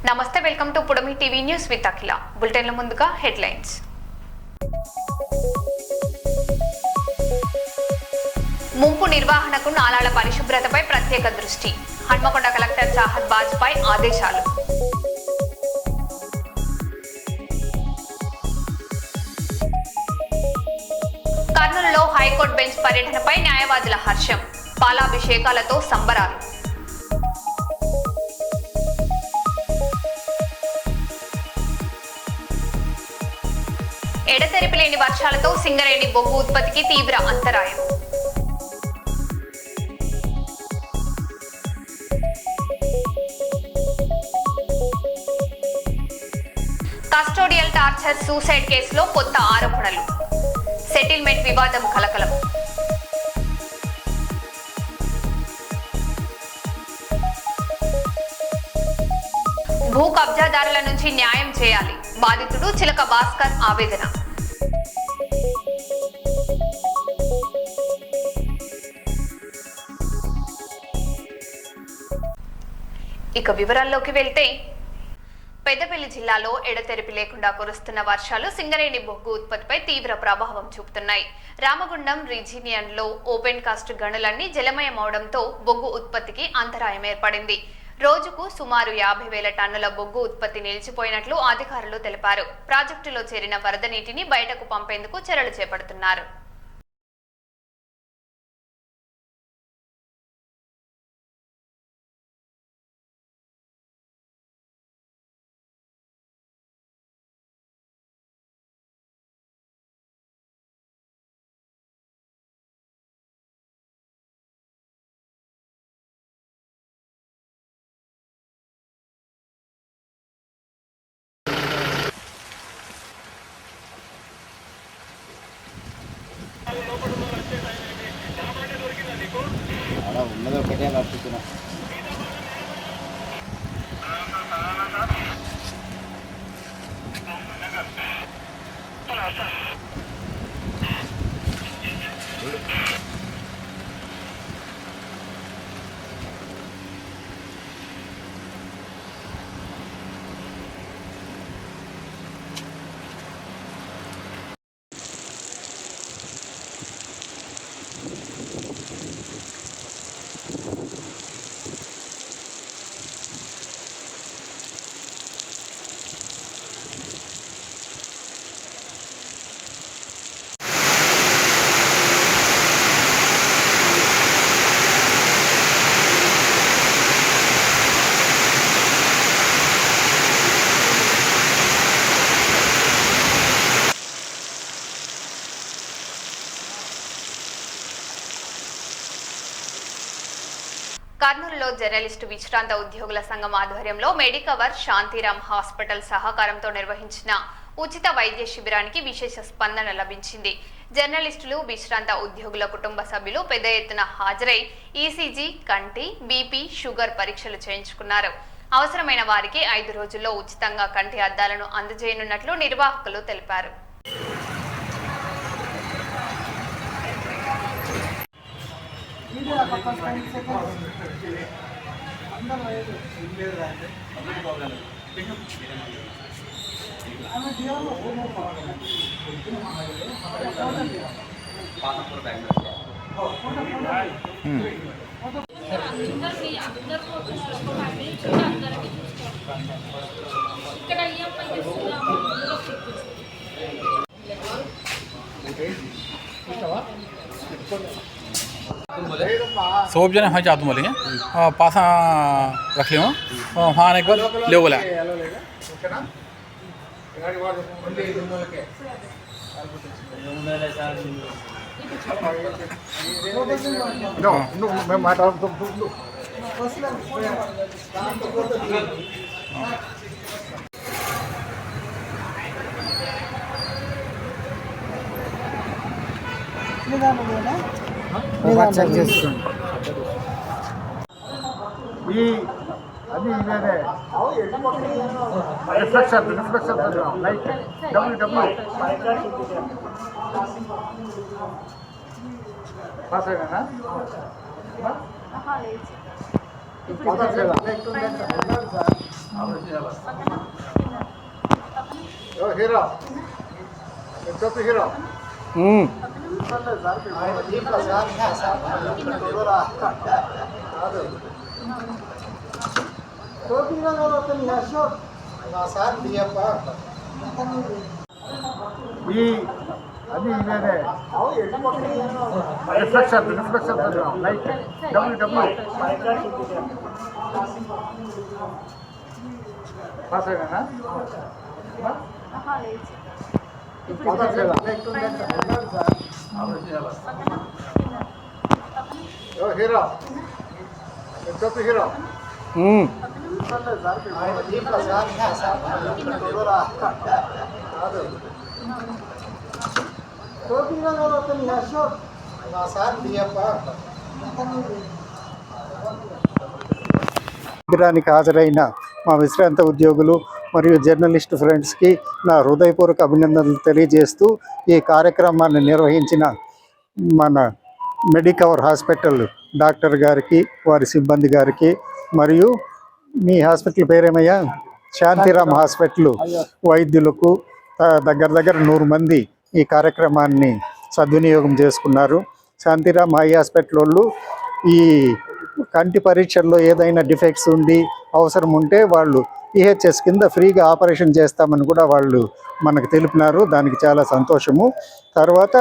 నమస్తే, welcome to పుడమి TV news with అఖిల. బులెటిన్ల ముందుగా హెడ్లైన్స్. ముంపు నిర్వహణకు నాలాల పరిశుభ్రతపై ప్రత్యేక దృష్టి. హన్మకొండ కలెక్టర్ చాహద్ బాజ్పై ఆదేశాలు. కర్నూలులో హైకోర్టు బెంచ్ పర్యటనపై న్యాయవాదుల హర్షం. పాలాభిషేకాలతో సంబరాలు. ఎడతెరిపి లేని వర్షాలతో సింగరేణి బొగ్గు ఉత్పత్తికి తీవ్ర అంతరాయం. కస్టోడియల్ టార్చర్ సూసైడ్ కేసులో కొత్త ఆరోపణలు. సెటిల్మెంట్ వివాదం కలకలం. భూ కబ్జాదారుల నుంచి న్యాయం చేయాలి. బాధితుడు చిలక భాస్కర్ ఆవేదన. ఇక వివరాల్లోకి వెళ్తే, పెద్దపల్లి జిల్లాలో ఎడతెరిపి లేకుండా కురుస్తున్న వర్షాలు సింగరేణి బొగ్గు ఉత్పత్తిపై తీవ్ర ప్రభావం చూపుతున్నాయి. రామగుండం రీజియన్లో ఓపెన్ కాస్ట్ గనులన్నీ జలమయమవడంతో బొగ్గు ఉత్పత్తికి అంతరాయం ఏర్పడింది. రోజుకు సుమారు 50,000 టన్నుల బొగ్గు ఉత్పత్తి నిలిచిపోయినట్లు అధికారులు తెలిపారు. ప్రాజెక్టులో చేరిన వరద నీటిని బయటకు పంపేందుకు చర్యలు చేపడుతున్నారు. ఉన్నది ఒకటే కట్టుకున్నా. కర్నూలులో జర్నలిస్టు విశ్రాంత ఉద్యోగుల సంఘం ఆధ్వర్యంలో మెడికవర్ శాంతిరామ్ హాస్పిటల్ సహకారంతో నిర్వహించిన ఉచిత వైద్య శిబిరానికి విశేష స్పందన లభించింది. జర్నలిస్టులు, విశ్రాంత ఉద్యోగుల కుటుంబ సభ్యులు పెద్ద ఎత్తున హాజరై ఈసీజీ, కంటి, బీపీ, షుగర్ పరీక్షలు చేయించుకున్నారు. అవసరమైన వారికి 5 రోజుల్లో ఉచితంగా కంటి అద్దాలను అందజేయనున్నట్లు నిర్వాహకులు తెలిపారు. सब जने वहाँ चाहते बोलेंगे पास रख लियो वहाँ आने के बाद ले बोला मैं माता చెక్ చేసుకోండి. అది ఇదే రిఫ్లెక్షన్ లైట్ డబ్ల్యూ పాస్ అయినా హీరో హీరో అది ఇదే రిఫ్లెక్షన్ లైట్ డబ్ల్యూ పాస్ అయినా హీరో హీరో శిబిరానికి హాజరైన మా విశ్రాంత ఉద్యోగులు మరియు జర్నలిస్ట్ ఫ్రెండ్స్కి నా హృదయపూర్వక అభినందనలు తెలియజేస్తూ ఈ కార్యక్రమాన్ని నిర్వహించిన మన మెడికవర్ హాస్పిటల్ డాక్టర్ గారికి వారి సిబ్బంది గారికి మరియు మీ హాస్పిటల్ పేరేమయ్యా శాంతిరామ్ హాస్పిటల్ వైద్యులకు దగ్గర 100 మంది ఈ కార్యక్రమాన్ని సద్వినియోగం చేసుకున్నారు. శాంతిరామ్ ఐ హాస్పిటల్ వాళ్ళు ఈ కంటి పరీక్షల్లో ఏదైనా డిఫెక్ట్స్ ఉండి అవసరం ఉంటే వాళ్ళు ఈహెచ్ఎస్ కింద ఫ్రీగా ఆపరేషన్ చేస్తామని కూడా వాళ్ళు మనకు తెలిపినారు. దానికి చాలా సంతోషము. తర్వాత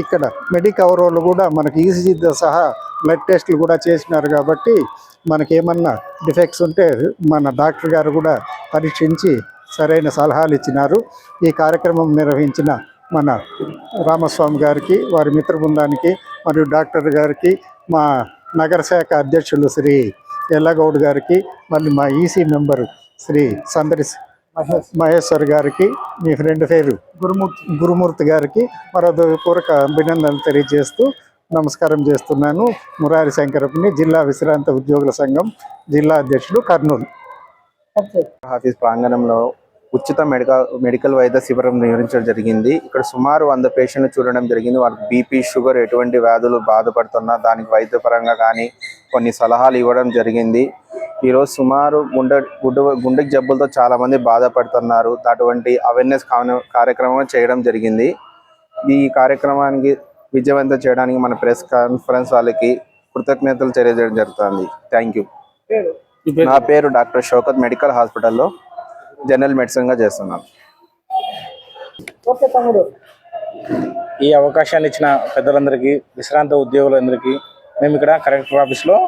ఇక్కడ మెడికవర్ వాళ్ళు కూడా మనకి ఈసీజీతో సహా బ్లడ్ టెస్టులు కూడా చేసినారు. కాబట్టి మనకేమన్నా డిఫెక్ట్స్ ఉంటే మన డాక్టర్ గారు కూడా పరీక్షించి సరైన సలహాలు ఇచ్చినారు. ఈ కార్యక్రమం నిర్వహించిన మన రామస్వామి గారికి, వారి మిత్ర బృందానికి మరియు డాక్టర్ గారికి, మా నగర శాఖ అధ్యక్షులు శ్రీ ఎల్లగౌడ్ గారికి, మళ్ళీ మా ఈసీ మెంబరు శ్రీ సందరి మహేశ్వర్ గారికి, మీ ఫ్రెండ్ పేరు గురుమూర్తి గారికి మరొకపూర్వక అభినందనలు తెలియజేస్తూ నమస్కారం చేస్తున్నాను. మురారి శంకరపుని, జిల్లా విశ్రాంత ఉద్యోగుల సంఘం జిల్లా అధ్యక్షుడు, కర్నూలు. ఆఫీస్ ప్రాంగణంలో ఉచిత మెడికల్ వైద్య శిబిరం నిర్వహించడం జరిగింది. ఇక్కడ సుమారు 100 పేషెంట్లు చూడడం జరిగింది. వారికి బీపీ, షుగర్ ఎటువంటి వ్యాధులు బాధపడుతున్నా దానికి వైద్యపరంగా కానీ కొన్ని సలహాలు ఇవ్వడం జరిగింది. ఈరోజు సుమారు గుండె జబ్బులతో చాలా మంది బాధపడుతున్నారు. అటువంటి అవేర్నెస్ కార్యక్రమం చేయడం జరిగింది. ఈ కార్యక్రమానికి విజయవంతం చేయడానికి మన ప్రెస్ కాన్ఫరెన్స్ వాళ్ళకి కృతజ్ఞతలు తెలియజేయడం జరుగుతుంది. Thank you. నా పేరు డాక్టర్ షౌకత్, మెడికల్ హాస్పిటల్లో జనరల్ మెడిసిన్గా చేస్తున్నాను. ఈ అవకాశాన్ని ఇచ్చిన పెద్దలందరికీ, విశ్రాంత ఉద్యోగులందరికీ, మేము ఇక్కడ కలెక్టర్ ఆఫీస్లో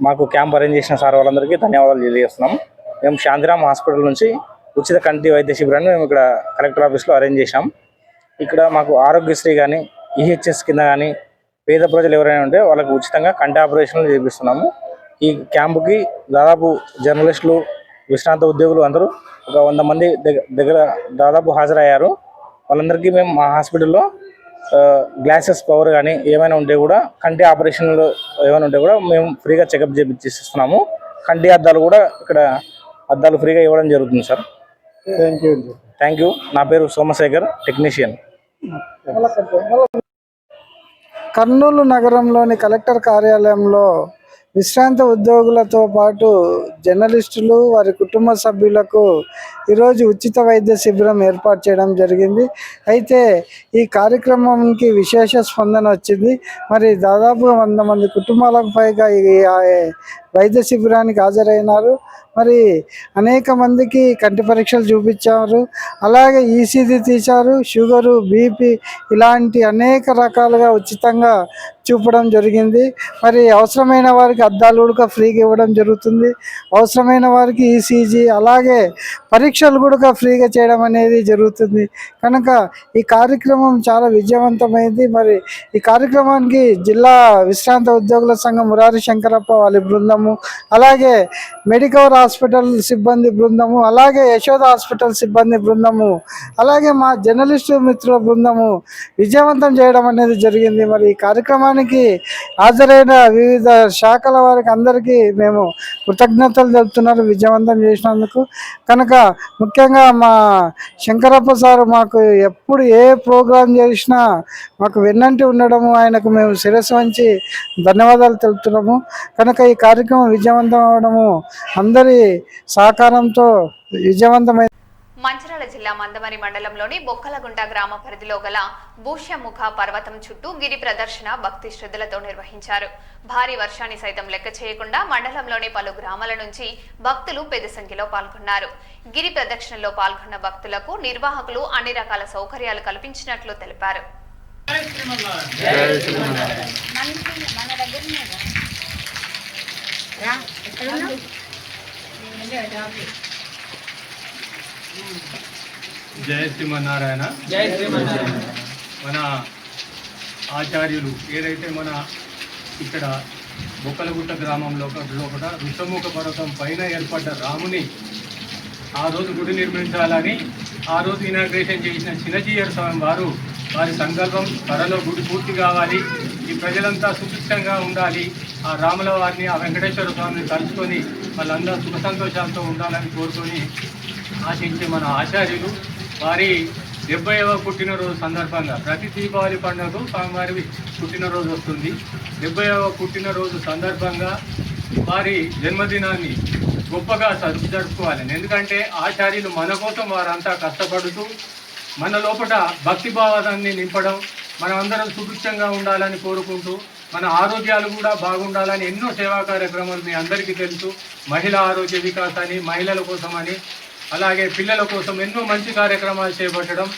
మాకు క్యాంప్ అరేంజ్ చేసిన సార్ వాళ్ళందరికీ ధన్యవాదాలు తెలియజేస్తున్నాం. మేము శాంతిరామ్ హాస్పిటల్ నుంచి ఉచిత కంటి వైద్య శిబిరాన్ని మేము ఇక్కడ కలెక్టర్ ఆఫీస్లో అరేంజ్ చేశాం. ఇక్కడ మాకు ఆరోగ్యశ్రీ కానీ, ఈహెచ్ఎస్ కింద కానీ పేద ప్రజలు ఎవరైనా ఉంటే వాళ్ళకి ఉచితంగా కంటి ఆపరేషన్లు చేపిస్తున్నాము. ఈ క్యాంపుకి దాదాపు జర్నలిస్టులు, విశ్రాంత ఉద్యోగులు అందరూ ఒక 100 మంది దగ్గర దాదాపు హాజరయ్యారు. వాళ్ళందరికీ మేము మా హాస్పిటల్లో గ్లాసెస్ పవర్ కానీ ఏమైనా ఉంటే కూడా, కంటి ఆపరేషన్లు ఏమైనా ఉంటే కూడా మేము ఫ్రీగా చెకప్ చేపిస్తున్నాము. కంటి అద్దాలు కూడా ఇక్కడ అద్దాలు ఫ్రీగా ఇవ్వడం జరుగుతుంది సార్. Thank you. నా పేరు సోమశేఖర్, టెక్నీషియన్. కర్నూలు నగరంలోని కలెక్టర్ కార్యాలయంలో విశ్రాంత ఉద్యోగులతో పాటు జర్నలిస్టులు, వారి కుటుంబ సభ్యులకు ఈరోజు ఉచిత వైద్య శిబిరం ఏర్పాటు చేయడం జరిగింది. అయితే ఈ కార్యక్రమానికి విశేష స్పందన వచ్చింది. మరి దాదాపు 100 మంది కుటుంబాలకు పైగా ఈ వైద్య శిబిరానికి హాజరైనారు. మరి అనేక మందికి కంటి పరీక్షలు చూపించారు. అలాగే ఈసీజీ తీశారు. షుగరు, బీపీ ఇలాంటి అనేక రకాలుగా ఉచితంగా చూపడం జరిగింది. మరి అవసరమైన వారికి అద్దాలు కూడా ఫ్రీగా ఇవ్వడం జరుగుతుంది. అవసరమైన వారికి ఈసీజీ, అలాగే పరీక్షలు కూడా ఫ్రీగా చేయడం అనేది జరుగుతుంది. కనుక ఈ కార్యక్రమం చాలా విజయవంతమైంది. మరి ఈ కార్యక్రమానికి జిల్లా విశ్రాంత ఉద్యోగుల సంఘం మురారి శంకరప్ప వాళ్ళ బృందము, అలాగే మెడికవర్ హాస్పిటల్ సిబ్బంది బృందము, అలాగే యశోద హాస్పిటల్ సిబ్బంది బృందము, అలాగే మా జర్నలిస్టు మిత్రుల బృందము విజయవంతం చేయడం అనేది జరిగింది. మరి ఈ కార్యక్రమానికి హాజరైన వివిధ శాఖల వారికి అందరికీ మేము కృతజ్ఞతలు తెలుపుతున్నారు విజయవంతం చేసినందుకు. కనుక ముఖ్యంగా మా శంకరప్ప సార్ మాకు ఎప్పుడు ఏ ప్రోగ్రాం చేసినా మాకు వెన్నంటి ఉండడము, ఆయనకు మేము శిరస్సు వంచి ధన్యవాదాలు తెలుపుతున్నాము. కనుక ఈ కార్యక్రమం కార్యక్రమం విజయవంతం అవడము అందరి సహకారంతో విజయవంతమైన. మంచిర్యాల జిల్లా మందమరి మండలంలోని బొక్కలగుంట గ్రామ పరిధిలో గల భూష్యముఖ పర్వతం చుట్టూ గిరి ప్రదర్శన భక్తి శ్రద్ధలతో నిర్వహించారు. భారీ వర్షాన్ని సైతం లెక్క చేయకుండా మండలంలోని పలు గ్రామాల నుంచి భక్తులు పెద్ద సంఖ్యలో పాల్గొన్నారు. గిరి ప్రదక్షిణలో పాల్గొన్న భక్తులకు నిర్వాహకులు అన్ని రకాల సౌకర్యాలు కల్పించినట్లు తెలిపారు. జయ శ్రీమన్నారాయణ. జయ శ్రీమన్నారాయణ. మన ఆచార్యులు ఏదైతే మన ఇక్కడ బొక్కలగుట్ట గ్రామంలో కూడా ఋషముఖ పర్వతం పైన ఏర్పడ్డ రాముని ఆ రోజు గుడి నిర్మించాలని ఆ రోజు ఇనాగ్రేషన్ చేసిన చిన్నజీయర్ స్వామి వారి సంకల్పం త్వరలో గుడి పూర్తి కావాలి, ఈ ప్రజలంతా సుభిక్షంగా ఉండాలి, ఆ రాముల వారిని ఆ వెంకటేశ్వర స్వామిని తలుచుకొని వాళ్ళందరూ సుఖ సంతోషాలతో ఉండాలని కోరుకొని ఆశించే మన ఆచార్యులు వారి 70వ పుట్టినరోజు సందర్భంగా ప్రతి దీపావళి పండుగకు స్వామివారి పుట్టినరోజు వస్తుంది. 70వ పుట్టినరోజు సందర్భంగా వారి జన్మదినాన్ని గొప్పగా జరుపుకోవాలని, ఎందుకంటే ఆచార్యులు మన కోసం వారంతా కష్టపడుతూ మన లోపల భక్తిభావాన్ని నింపడం, మనం అందరం సుభిక్షంగా ఉండాలని కోరుకుంటూ మన ఆరోగ్యాలు కూడా బాగుండాలని ఎన్నో సేవా కార్యక్రమాలు మీ అందరికీ తెలుసు. మహిళా ఆరోగ్య వికాసాన్ని, మహిళల కోసమని, అలాగే పిల్లల కోసం ఎన్నో మంచి కార్యక్రమాలు చేపట్టడం,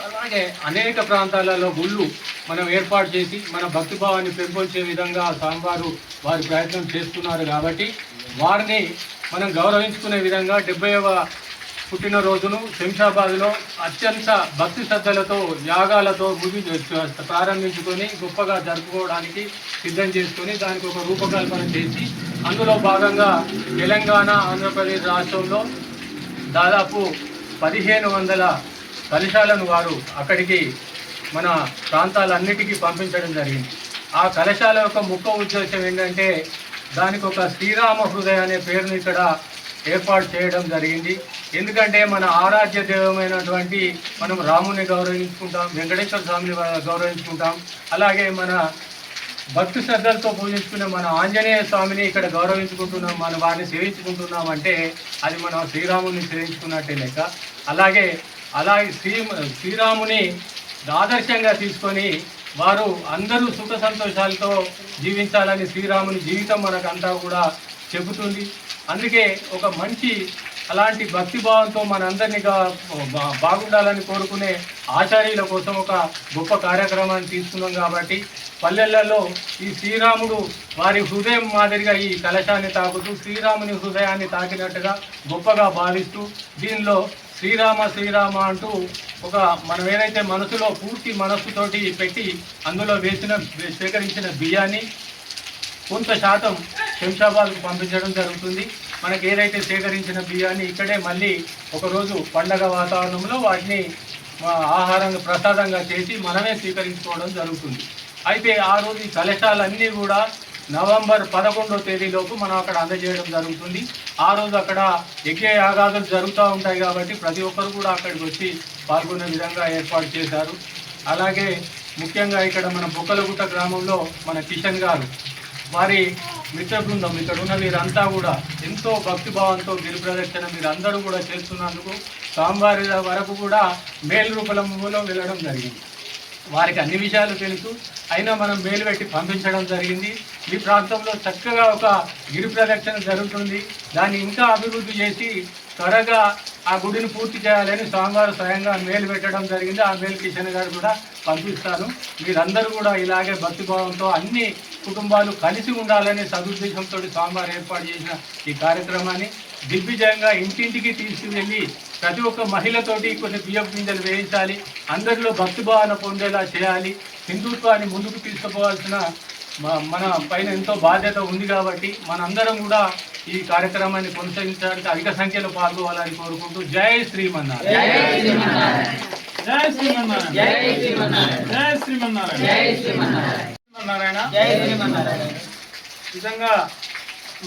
అలాగే అనేక ప్రాంతాలలో గుళ్ళు మనం ఏర్పాటు చేసి మన భక్తిభావాన్ని పెంపొంచే విధంగా స్వామివారు వారి ప్రయత్నం చేస్తున్నారు. కాబట్టి వారిని మనం గౌరవించుకునే విధంగా 70వ పుట్టినరోజును శంషాబాద్లో అత్యంత భక్తి శ్రద్ధలతో యాగాలతో ప్రారంభించుకొని గొప్పగా జరుపుకోవడానికి సిద్ధం చేసుకొని దానికి ఒక రూపకల్పన చేసి అందులో భాగంగా తెలంగాణ, ఆంధ్రప్రదేశ్ రాష్ట్రంలో దాదాపు 1500 కలశాలను వారు అక్కడికి మన ప్రాంతాలన్నిటికీ పంపించడం జరిగింది. ఆ కలశాల యొక్క ముఖ్య ఉద్దేశం ఏంటంటే దానికి ఒక శ్రీరామ హృదయ అనే పేరును ఇక్కడ ఏర్పాటు చేయడం జరిగింది. ఎందుకంటే మన ఆరాధ్య దైవమైనటువంటి మనం రాముని గౌరవించుకుంటాం, వెంకటేశ్వర స్వామిని గౌరవించుకుంటాం, అలాగే మన భక్తి శ్రద్ధలతో పూజించుకునే మన ఆంజనేయ స్వామిని ఇక్కడ గౌరవించుకుంటున్నాం, మన వారిని సేవించుకుంటున్నాం అంటే అది మనం శ్రీరాముని సేవించుకున్నట్టే లెక్క. అలాగే శ్రీరాముని ఆదర్శంగా తీసుకొని వారు అందరూ సుఖ సంతోషాలతో జీవించాలని శ్రీరాముని జీవితం మనకంతా కూడా చెబుతుంది. అందుకే ఒక మంచి అలాంటి భక్తిభావంతో మనందరినీ బాగుండాలని కోరుకునే ఆచార్యుల కోసం ఒక గొప్ప కార్యక్రమాన్ని తీసుకున్నాం. కాబట్టి పల్లెలలో ఈ శ్రీరాముడు వారి హృదయం మాదిరిగా ఈ కలశాన్ని తాకుతూ శ్రీరాముని హృదయాన్ని తాకినట్టుగా గొప్పగా భావిస్తూ దీనిలో శ్రీరామ శ్రీరామ అంటూ ఒక మనం ఏదైతే మనసులో పూర్తి మనస్సుతోటి పెట్టి అందులో సేకరించిన బియ్యాన్ని కొంత శాతం శంషాబాద్కు పంపించడం జరుగుతుంది. మనకి ఏదైతే సేకరించిన బియ్యాన్ని ఇక్కడే మళ్ళీ ఒకరోజు పండగ వాతావరణంలో వాటిని ఆహారంగా ప్రసాదంగా చేసి మనమే స్వీకరించుకోవడం జరుగుతుంది. అయితే ఆ రోజు ఈ కలశాలన్నీ కూడా నవంబర్ 11వ తేదీలోపు మనం అక్కడ అందజేయడం జరుగుతుంది. ఆ రోజు అక్కడ యజ్ఞ యాగాదులు జరుగుతూ ఉంటాయి కాబట్టి ప్రతి ఒక్కరు కూడా అక్కడికి వచ్చి పాల్గొనే విధంగా ఏర్పాటు చేశారు. అలాగే ముఖ్యంగా ఇక్కడ మన బొక్కలగుట్ట గ్రామంలో మన కిషన్ గారు వారి మిత్ర బృందం ఇక్కడ ఉన్న వీరంతా కూడా ఎంతో భక్తిభావంతో గిరి ప్రదక్షిణ మీరందరూ కూడా చేస్తున్నందుకు స్వామివారి వరకు కూడా మేలు రూపంలో వెళ్ళడం జరిగింది. వారికి అన్ని విషయాలు తెలుసు, అయినా మనం మేలు పెట్టి పంపించడం జరిగింది. ఈ ప్రాంతంలో చక్కగా ఒక గిరి ప్రదక్షిణ జరుగుతుంది, దాన్ని ఇంకా అభివృద్ధి చేసి త్వరగా ఆ గుడిని పూర్తి చేయాలని స్వామివారు స్వయంగా మేలు పెట్టడం జరిగింది. ఆ మేలు కిషన్ గారు కూడా పంపిస్తాను. మీరందరూ కూడా ఇలాగే భక్తిభావంతో అన్ని కుటుంబాలు కలిసి ఉండాలనే సదుద్దేశంతో స్వామివారు ఏర్పాటు చేసిన ఈ కార్యక్రమాన్ని దిగ్విజయంగా ఇంటింటికి తీసుకువెళ్ళి ప్రతి ఒక్క మహిళతోటి కొన్ని బియ్యం గింజలు వేయించాలి, అందరిలో భక్తిభావన పొందేలా చేయాలి. హిందుత్వాన్ని ముందుకు తీసుకుపోవాల్సిన మన పైన ఎంతో బాధ్యత ఉంది కాబట్టి మనందరం కూడా ఈ కార్యక్రమాన్ని కొనసాగించడానికి అధిక సంఖ్యలో పాల్గొవాలని కోరుకుంటూ జై శ్రీమన్నారాయణ. జై శ్రీమన్నారాయణ. జై శ్రీమన్నారాయణ. జై శ్రీమన్నారాయణ. నిజంగా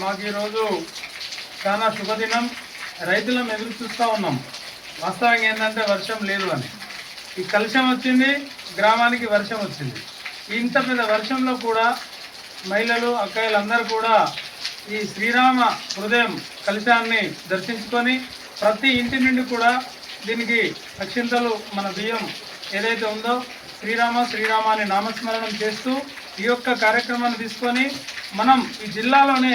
మాకు ఈరోజు చాలా శుభదినం. రైతులం ఎదురు చూస్తూ ఉన్నాం. వాస్తవంగా ఏంటంటే వర్షం లేదు అని, ఈ కలుషం వచ్చింది, గ్రామానికి వర్షం వచ్చింది. ఇంత పెద్ద వర్షంలో కూడా మహిళలు అక్కయ్యలందరూ కూడా ఈ శ్రీరామ హృదయం కలశాన్ని దర్శించుకొని ప్రతి ఇంటి నుండి కూడా దీనికి అక్షింతలు మన బియ్యం ఏదైతే ఉందో శ్రీరామ శ్రీరామ అని నామస్మరణం చేస్తూ ఈ యొక్క కార్యక్రమాన్ని తీసుకొని మనం ఈ జిల్లాలోనే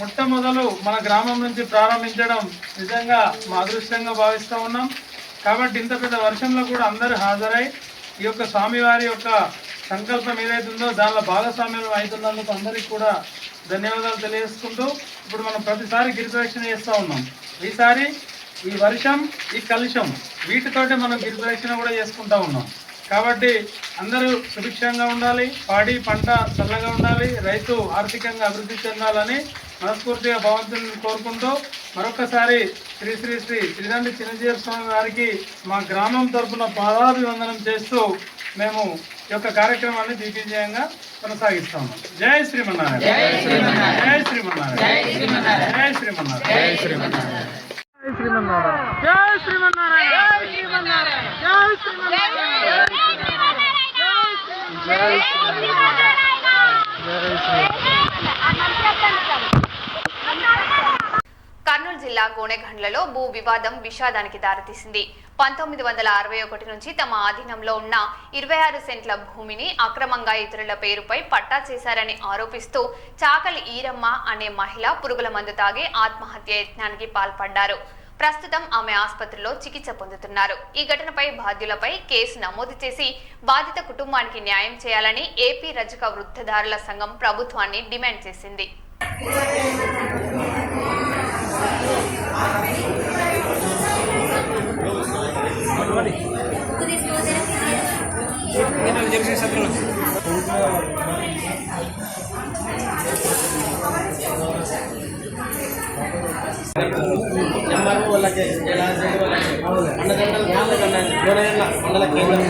మొట్టమొదలు మన గ్రామం నుంచి ప్రారంభించడం నిజంగా మా అదృష్టంగా భావిస్తూ ఉన్నాం. కాబట్టి ఇంత పెద్ద వర్షంలో కూడా అందరూ హాజరై ఈ యొక్క స్వామివారి యొక్క సంకల్పం ఏదైతే ఉందో దానిలో భాగస్వామ్యం అవుతున్నందుకు అందరికీ కూడా ధన్యవాదాలు తెలియజేసుకుంటూ ఇప్పుడు మనం ప్రతిసారి గిరిప్రదక్షిణ చేస్తూ ఉన్నాం. ఈసారి ఈ వర్షం ఈ కలుషం వీటితోటి మనం గిరిప్రదక్షిణ కూడా చేసుకుంటూ ఉన్నాం. కాబట్టి అందరూ సుభిక్షంగా ఉండాలి, పాడి పంట చల్లగా ఉండాలి, రైతు ఆర్థికంగా అభివృద్ధి చెందాలని మనస్ఫూర్తిగా భగవంతుని కోరుకుంటూ మరొకసారి శ్రీ శ్రీ శ్రీ శ్రీదండి చిరంజీవి స్వామి వారికి మా గ్రామం తరఫున పాదాభివందనం చేస్తూ మేము ఈ యొక్క కార్యక్రమాన్ని దిగ్విజయంగా కొనసాగిస్తాము. జై శ్రీమన్నారాయణ, జై శ్రీమన్నారాయణ, జై శ్రీమన్నారాయణ, జై శ్రీమన్నారాయణ, జై శ్రీమన్నారాయణ, జై శ్రీమన్నారాయణ, జై శ్రీమన్నారాయణ, జై శ్రీమన్నారాయణ, జై శ్రీమన్నారాయణ, జై శ్రీమన్నారాయణ, జై శ్రీమన్నారాయణ. కర్నూలు జిల్లా గోనెగండ్లలో భూ వివాదం విషాదానికి దారితీసింది. 1961 నుంచి తమ ఆధీనంలో ఉన్న 26 సెంట్ల భూమిని అక్రమంగా ఇతరుల పేరుపై పట్టా చేశారని ఆరోపిస్తూ చాకలి ఈరమ్మ అనే మహిళ పురుగుల మందు తాగి ఆత్మహత్య యత్నానికి పాల్పడ్డారు. ప్రస్తుతం ఆమె ఆసుపత్రిలో చికిత్స పొందుతున్నారు. ఈ ఘటనపై బాధ్యులపై కేసు నమోదు చేసి బాధిత కుటుంబానికి న్యాయం చేయాలని ఏపీ రజక వృద్ధదారుల సంఘం ప్రభుత్వాన్ని డిమాండ్ చేసింది. మండల కేంద్రం మండల కేంద్రం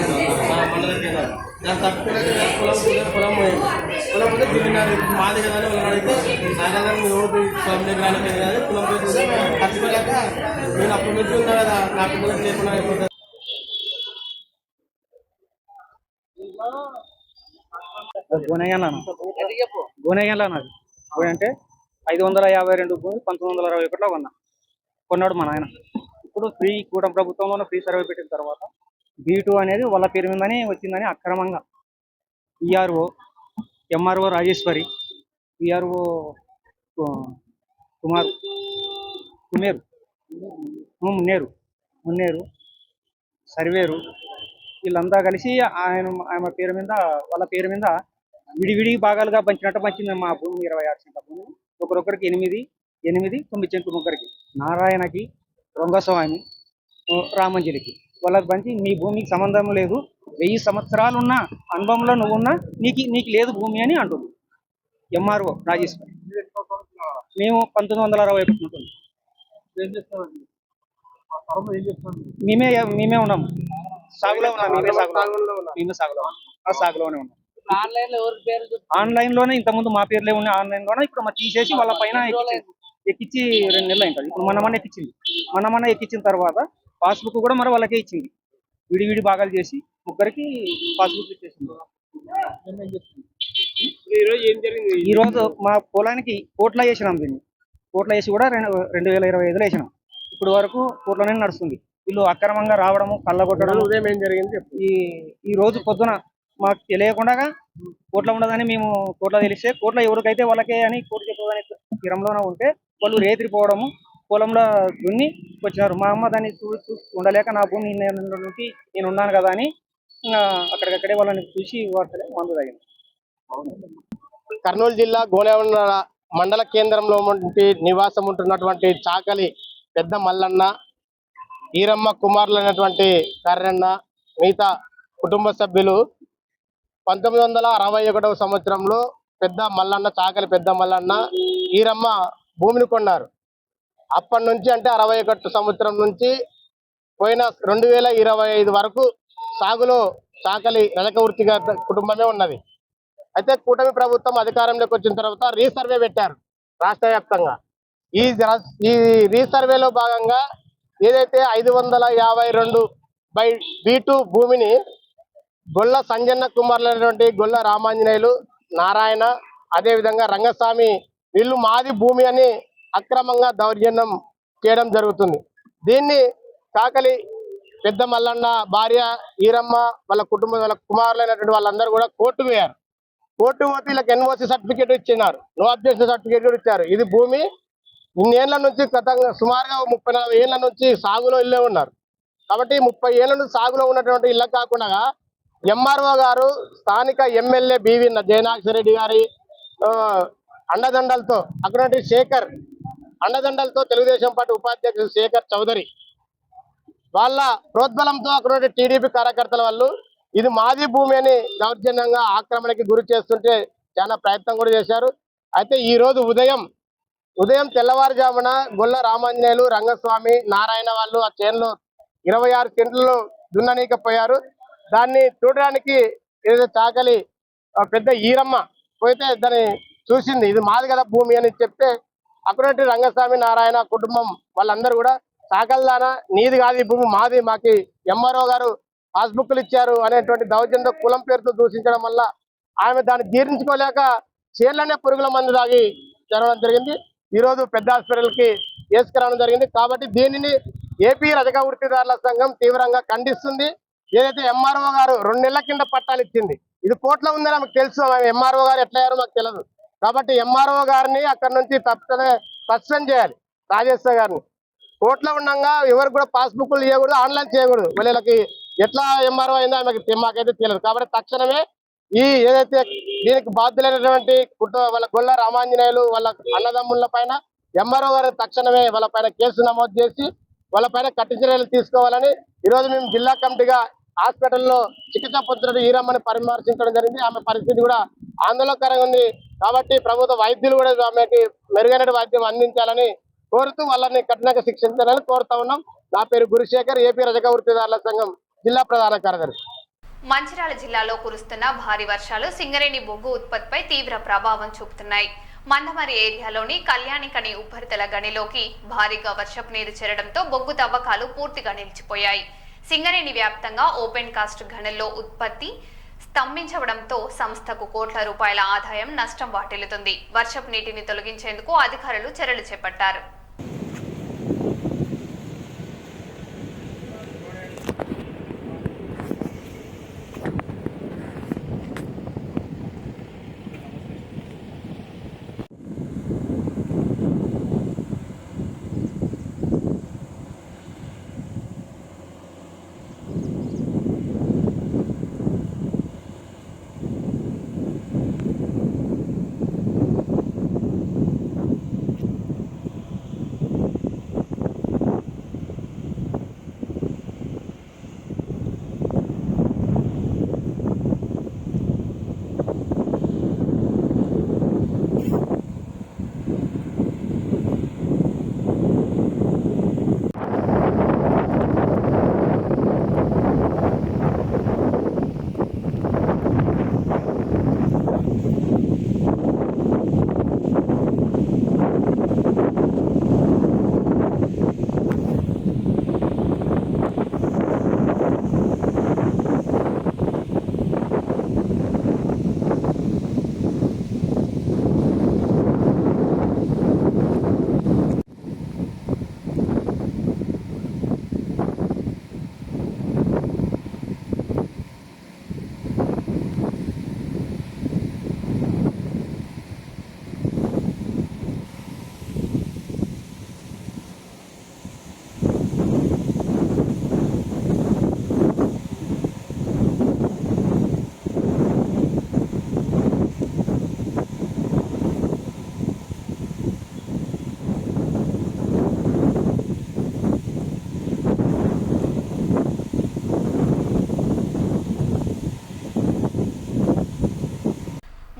దాని తప్పుకునే పొలం మాది కదా అని అడిగితే సాధారణ రోడ్డు పొలం దగ్గర కానీ పొలం తప్పుకోలేక నేను అప్పటి నుంచి ఉన్నా కదా నా పిల్లలకు లేకుండా అయిపోతుంది. గోనెగండ్ల నాది అంటే 552 భూమి 1961లో కొన్నాడు మా నాయన. ఇప్పుడు ఫ్రీ కూటమి ప్రభుత్వంలో ఫ్రీ సర్వే పెట్టిన తర్వాత B2 అనేది వాళ్ళ పేరు మీదని వచ్చిందని అక్రమంగా ERO MRO Rajeshwari ERO Munneru surveyor వీళ్ళంతా కలిసి ఆమె పేరు మీద వాళ్ళ పేరు మీద విడివిడి భాగాలుగా పంచినట్టు పంచింది మా భూమి 26 సెంట్ల భూమి. ఒకరొకరికి 9 సెంట్లు ముగ్గురికి, నారాయణకి, రంగస్వామి, రామంజలికి వాళ్ళకి పంచి నీ భూమికి సంబంధం లేదు, 1000 సంవత్సరాలు ఉన్న అనుభవంలో నువ్వున్నా నీకు లేదు భూమి అని అంటుంది ఎంఆర్ఓ రాజేశ్వరి. మేము 1961 ఉంటుంది. మేమే ఉన్నాము, సాగులో ఉన్నాం, మేమే సాగులోనే ఉన్నాం. ఆన్లైన్ లోనే ఇంతకుముందు మా పేర్లే ఉన్నాయి, ఆన్లైన్ లోనే ఇప్పుడు మా తీసేసి వాళ్ళ పైన ఎక్కించి 2 నెలలు అయింటుంది. ఇప్పుడు మనమన్న ఎక్కించింది, మనమన్న ఎక్కించిన తర్వాత పాస్బుక్ కూడా మరి వాళ్ళకే ఇచ్చింది. విడివిడి భాగాలు చేసి ముగ్గురికి పాస్బుక్ ఇచ్చేసింది. ఈ రోజు మా పొలానికి కోట్ల వేసినాం, దీన్ని కోట్ల వేసి కూడా 2025లో వేసినాం. ఇప్పుడు వరకు కోట్లనే నడుస్తుంది. వీళ్ళు అక్రమంగా రావడము, కళ్ళగొట్టడం. ఉదయం ఏం జరిగింది? ఈ రోజు పొద్దున మాకు తెలియకుండా కోట్ల ఉండదని మేము కోట్ల తెలిస్తే కోట్ల ఎవరికైతే వాళ్ళకే అని కోర్టు చెప్పదని తీరంలోనే ఉంటే వాళ్ళు రేతిరిపోవడము, పొలంలో దున్ని వచ్చినారు. మా అమ్మ దాన్ని చూసి ఉండలేక నా భూమి నుంచి నేను ఉన్నాను కదా అని అక్కడికక్కడే వాళ్ళని చూసి వార్తలే మందు తాగింది. కర్నూలు జిల్లా గోనెగండ్ల మండల కేంద్రంలో నివాసం ఉంటున్నటువంటి చాకలి పెద్ద మల్లన్న, ఈరమ్మ కుమారులు అయినటువంటి కర్రన్న, మిగతా కుటుంబ సభ్యులు 1961 సంవత్సరంలో చాకలి పెద్ద మల్లన్న, ఈరమ్మ భూమిని కొన్నారు. అప్పటి నుంచి అంటే 61 సంవత్సరం నుంచి పోయిన 2025 వరకు సాగులో చాకలి రజక వృత్తి కుటుంబమే ఉన్నది. అయితే కూటమి ప్రభుత్వం అధికారంలోకి వచ్చిన తర్వాత రీసర్వే పెట్టారు రాష్ట్ర వ్యాప్తంగా. ఈ రీసర్వేలో భాగంగా ఏదైతే 552/B2 భూమిని గొల్ల సంజన్న కుమారులైనటువంటి గొల్ల రామాంజనేయులు, నారాయణ, అదేవిధంగా రంగస్వామి వీళ్ళు మాది భూమి అని అక్రమంగా దౌర్జన్యం చేయడం జరుగుతుంది. దీన్ని చాకలి పెద్ద మల్లన్న భార్య ఈరమ్మ వాళ్ళ కుటుంబం వాళ్ళ కుమారులైనటువంటి వాళ్ళందరూ కూడా కోర్టు పోయారు. కోర్టు పోతే వీళ్ళకి ఎన్ఓసి సర్టిఫికేట్ ఇచ్చినారు, నో అబ్జెక్షన్ సర్టిఫికేట్ కూడా ఇచ్చారు. ఇది భూమి ఇన్నేళ్ల నుంచి సుమారుగా 30-40 ఏళ్ల నుంచి సాగులో ఇల్లే ఉన్నారు. కాబట్టి 30 ఏళ్ల నుంచి సాగులో ఉన్నటువంటి ఇళ్ళ కాకుండా ఎంఆర్ఓ గారు స్థానిక ఎమ్మెల్యే బివి జయనాక్షరెడ్డి గారి అండదండలతో అక్కడ శేఖర్ అండదండలతో తెలుగుదేశం పార్టీ ఉపాధ్యక్షుడు శేఖర్ చౌదరి వాళ్ళ ప్రోద్బలంతో అక్కడ టీడీపీ కార్యకర్తల వాళ్ళు ఇది మాది భూమి అని దౌర్జన్యంగా ఆక్రమణకి గురి చేస్తుంటే చాలా ప్రయత్నం కూడా చేశారు. అయితే ఈ రోజు ఉదయం తెల్లవారుజామున గొల్ల రామాంజనేయులు రంగస్వామి నారాయణ వాళ్ళు ఆ చేనులో 26 సెంట్లు దున్ననీకపోయారు. దాన్ని చూడడానికి ఏదో చాకలి పెద్ద ఈరమ్మ పోయితే దాన్ని చూసింది, ఇది మాది కదా భూమి అని చెప్తే అక్కడ రంగస్వామి నారాయణ కుటుంబం వాళ్ళందరూ కూడా చాకల్దానా నీది కాదు ఈ భూమి మాది, మాకి ఎంఆర్ఓ గారు పాస్బుక్లు ఇచ్చారు అనేటువంటి దౌర్జన్యంతో కులం పేరుతో దూషించడం వల్ల ఆమె దాన్ని జీర్ణించుకోలేక చేళ్లనే పురుగుల మందు తాగి జరగడం జరిగింది. ఈ రోజు పెద్ద హాస్పిటల్కి వేసుకురావడం జరిగింది. కాబట్టి దీనిని ఏపీ రజక వృత్తిదారుల సంఘం తీవ్రంగా ఖండిస్తుంది. ఏదైతే ఎంఆర్ఓ గారు 2 నెలల కింద పట్టాలు ఇచ్చింది, ఇది కోర్టులో ఉందని మాకు తెలుసు, ఎంఆర్ఓ గారు ఎట్లా అయ్యారో మాకు తెలియదు. కాబట్టి ఎంఆర్ఓ గారిని అక్కడ నుంచి తప్పనే సస్పెండ్ చేయాలి. రాజేశ్వర గారిని కోర్టులో ఉండగా ఎవరికి కూడా పాస్బుక్లు ఇవ్వకూడదు, ఆన్లైన్ చేయకూడదు. వీళ్ళకి ఎట్లా ఎంఆర్ఓ అయిందో మాకైతే తెలియదు. కాబట్టి తక్షణమే ఈ ఏదైతే దీనికి బాధ్యులైనటువంటి వాళ్ళ గొల్ల రామాంజనేయులు వాళ్ళ అన్నదమ్ముల పైన ఎంఆర్ఓ గారు తక్షణమే వాళ్ళ పైన కేసు నమోదు చేసి వాళ్ళ పైన కఠిన చర్యలు తీసుకోవాలని ఈరోజు మేము జిల్లా కమిటీగా హాస్పిటల్లో చికిత్స పొందుతున్న ఈరమ్మని పరామర్శించడం జరిగింది. ఆమె పరిస్థితి కూడా ఆందోళనకరంగా ఉంది. కాబట్టి ప్రభుత్వ వైద్యులు కూడా ఆమెకి మెరుగైన వైద్యం అందించాలని కోరుతూ వాళ్ళని కఠినంగా శిక్షించాలని కోరుతా ఉన్నాం. నా పేరు గురుశేఖర్, ఏపీ రజక వృత్తిదారుల సంఘం జిల్లా ప్రధాన కార్యదర్శి. మంచిర్యాల జిల్లాలో కురుస్తున్న భారీ వర్షాలు సింగరేణి బొగ్గు ఉత్పత్తిపై తీవ్ర ప్రభావం చూపుతున్నాయి. మందమరి ఏరియాలోని కళ్యాణికని ఉపరితల గనిలోకి భారీగా వర్షపు నీరు చేరడంతో బొగ్గు తవ్వకాలు పూర్తిగా నిలిచిపోయాయి. సింగరేణి వ్యాప్తంగా ఓపెన్ కాస్ట్ గనుల్లో ఉత్పత్తి స్తంభించడంతో సంస్థకు కోట్ల రూపాయల ఆదాయం నష్టం వాటిల్లుతుంది. వర్షపు నీటిని తొలగించేందుకు అధికారులు చర్యలు చేపట్టారు.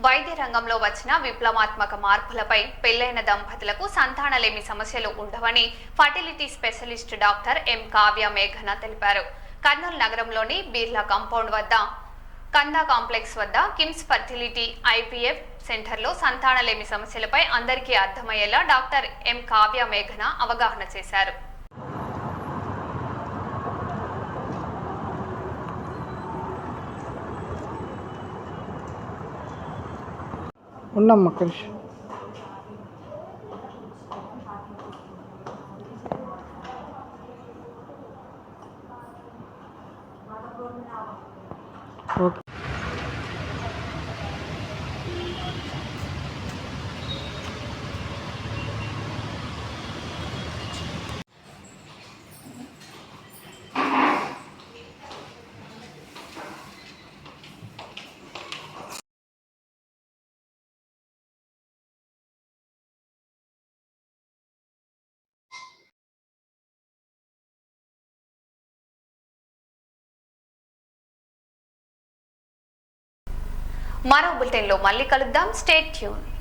వైద్య రంగంలో వచ్చిన విప్లవాత్మక మార్పులపై పెళ్లైన దంపతులకు సంతానలేమి సమస్యలు ఉండవని fertility specialist doctor M Kavya మేఘన తెలిపారు. కర్నూలు నగరంలోని బిర్లా కాంపౌండ్ వద్ద కందా కాంప్లెక్స్ వద్ద కిమ్స్ ఫర్టిలిటీ ఐపీఎఫ్ సెంటర్లో సంతానలేమి సమస్యలపై అందరికీ అర్థమయ్యేలా డాక్టర్ ఎం కావ్య మేఘన అవగాహన చేశారు. ఉన్నమ్మ కృషి మరో బులెటిన్లో మళ్ళీ కలుద్దాం. Stay tune.